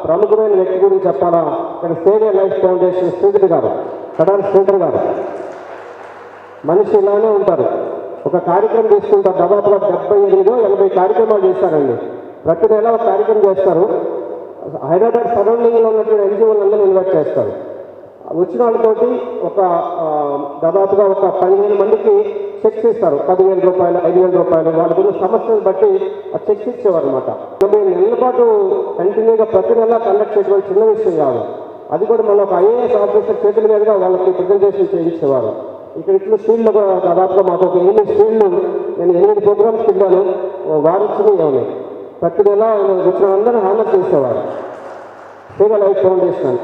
ప్రముఖమైన వ్యక్తి గురించి చెప్పాలా, ఇక్కడ స్టేడియం లైఫ్ ఫౌండేషన్ శ్రీధర్ గారు, కడారి శ్రీధర్ గారు. మనిషి ఇలానే ఉంటారు. ఒక కార్యక్రమం తీసుకుంటారు, దాదాపుగా 78-80 కార్యక్రమాలు చేస్తారండి. ప్రతి నెల ఒక కార్యక్రమం చేస్తారు. హైదరాబాద్ సరౌండింగ్లో ఉన్నటువంటి ఎన్జిఓలందరూ ఇన్వైట్ చేస్తారు. వచ్చిన వాళ్ళతోటి దాదాపుగా ఒక 15,000 మందికి చెక్స్ ఇస్తారు. 10,000 రూపాయలు, 5,000 రూపాయలు, వాళ్ళకున్న సమస్యలు బట్టి ఆ చెక్స్ ఇచ్చేవారు అనమాట. 90 నెలల పాటు కంటిన్యూగా ప్రతి నెల కండక్ట్ చేయడం చిన్న విషయం కాదు. అది కూడా మన ఒక ఐఏఎస్ ఆఫీసర్ చేతుల మీదుగా వాళ్ళకి ప్రజెంటేషన్ చేయించేవారు. ఇక్కడ ఇట్లా స్కూల్లో కూడా దాదాపుగా మాకు ఒక 8 స్కూళ్ళు, నేను 8 ప్రోగ్రామ్స్కి వెళ్ళాను. వారిచ్చినవి ప్రతి నెల వచ్చిన అందరూ హానర్ చేసేవారు. Sridhar life foundation.